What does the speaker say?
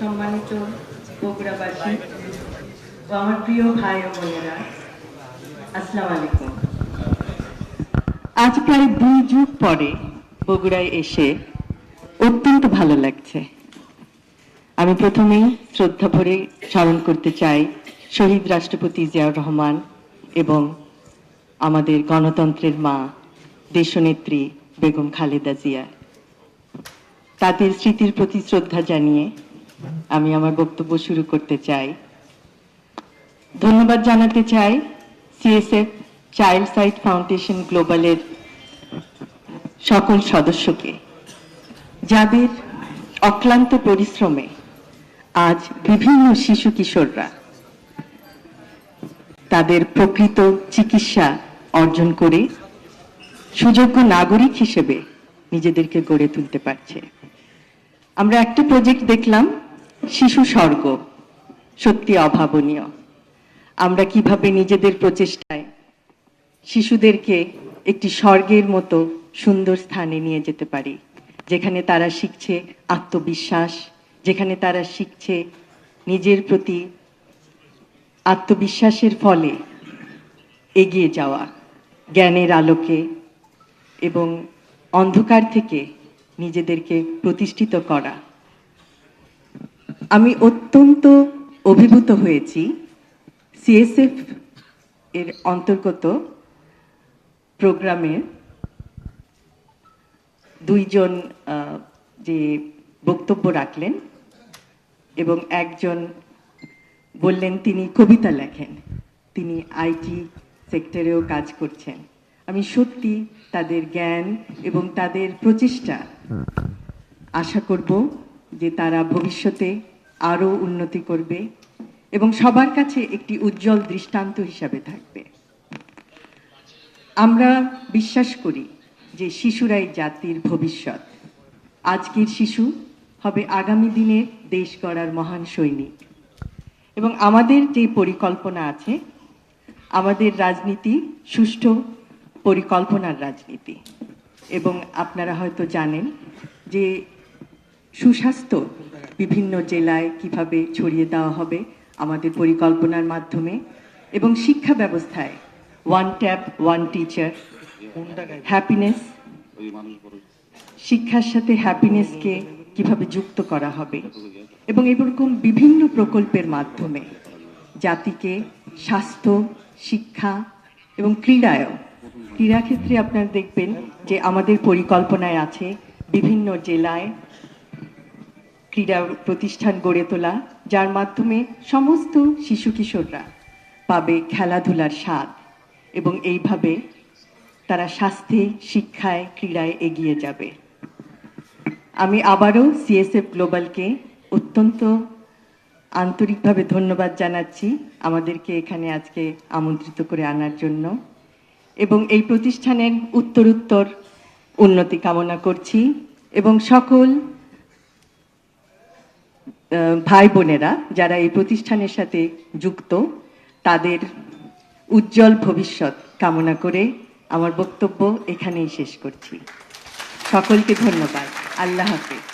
সম্মানিত বগুড়াবাসী ও আমার প্রিয় ভাই ও বোনেরা, আসসালামু আলাইকুম। আজ প্রায় 2 যুগ পরে বগুড়ায় এসে অত্যন্ত ভালো লাগছে। আমি প্রথমেই শ্রদ্ধা ভরে স্মরণ করতে চাই শহীদ রাষ্ট্রপতি জিয়াউর রহমান এবং আমাদের গণতন্ত্রের মা দেশনেত্রী বেগম খালেদা জিয়া। তাদের স্মৃতির প্রতি শ্রদ্ধা জানিয়ে আমি আমার বক্তব্য শুরু করতে চাই। ধন্যবাদ জানাতে চাই সিএসএফ চাইল্ড সাইট ফাউন্ডেশন গ্লোবালের সকল সদস্যকে, যাদের অক্লান্ত পরিশ্রমে আজ বিভিন্ন শিশু কিশোররা তাদের প্রকৃত চিকিৎসা অর্জন করে সুযোগ্য নাগরিক হিসেবে নিজেদেরকে গড়ে তুলতে পারছে। আমরা একটা প্রজেক্ট দেখলাম, শিশু স্বর্গ, সত্যি অভাবনীয়। আমরা কিভাবে নিজেদের প্রচেষ্টায় শিশুদেরকে একটি স্বর্গের মতো সুন্দর স্থানে নিয়ে যেতে পারি, যেখানে তারা শিখছে আত্মবিশ্বাস, যেখানে তারা শিখছে নিজের প্রতি আত্মবিশ্বাসের ফলে এগিয়ে যাওয়া, জ্ঞানের আলোকে এবং অন্ধকার থেকে নিজেদেরকে প্রতিষ্ঠিত করা। আমি অত্যন্ত অভিভূত হয়েছি সিএসএফ এর অন্তর্গত প্রোগ্রামে দুইজন যে বক্তব্য রাখলেন এবং একজন বললেন তিনি কবিতা লেখেন, তিনি আইটি সেক্টরেও কাজ করছেন। আমি সত্যি তাদের জ্ঞান এবং তাদের প্রচেষ্টা আশা করব যে তারা ভবিষ্যতে আরো উন্নতি করবে এবং সবার কাছে একটি উজ্জ্বল দৃষ্টান্ত হিসাবে থাকবে। আমরা বিশ্বাস করি যে শিশুরাই জাতির ভবিষ্যৎ। আজকের শিশু হবে আগামী দিনের দেশ গড়ার মহান সৈনিক। এবং আমাদের যে পরিকল্পনা আছে, আমাদের রাজনীতি সুষ্ঠু পরিকল্পনার রাজনীতি। এবং আপনারা হয়তো জানেন যে সুস্বাস্থ্য বিভিন্ন জেলায় কিভাবে ছড়িয়ে দেওয়া হবে আমাদের পরিকল্পনার মাধ্যমে, এবং শিক্ষা ব্যবস্থায় one tab one teacher, happiness, শিক্ষার সাথে হ্যাপিনেসকে কিভাবে যুক্ত করা হবে, এবং এরকম বিভিন্ন প্রকল্পের মাধ্যমে জাতিকে স্বাস্থ্য, শিক্ষা এবং ক্রীড়াক্ষেত্রে আপনারা দেখবেন যে আমাদের পরিকল্পনায় আছে বিভিন্ন জেলায় ক্রীড়া প্রতিষ্ঠান গড়ে তোলা, যার মাধ্যমে সমস্ত শিশু কিশোররা পাবে খেলাধুলার স্বাদ এবং এইভাবে তারা স্বাস্থ্যে, শিক্ষায়, ক্রীড়ায় এগিয়ে যাবে। আমি আবারও সিএসএফ গ্লোবালকে অত্যন্ত আন্তরিকভাবে ধন্যবাদ জানাচ্ছি আমাদেরকে এখানে আজকে আমন্ত্রিত করে আনার জন্য, এবং এই প্রতিষ্ঠানের উত্তরোত্তর উন্নতি কামনা করছি। এবং সকল ভাই বোনেরা যারা এই প্রতিষ্ঠানের সাথে যুক্ত, তাদের উজ্জ্বল ভবিষ্যৎ কামনা করে আমার বক্তব্য এখানেই শেষ করছি। সকলকে ধন্যবাদ। আল্লাহ হাফেজ।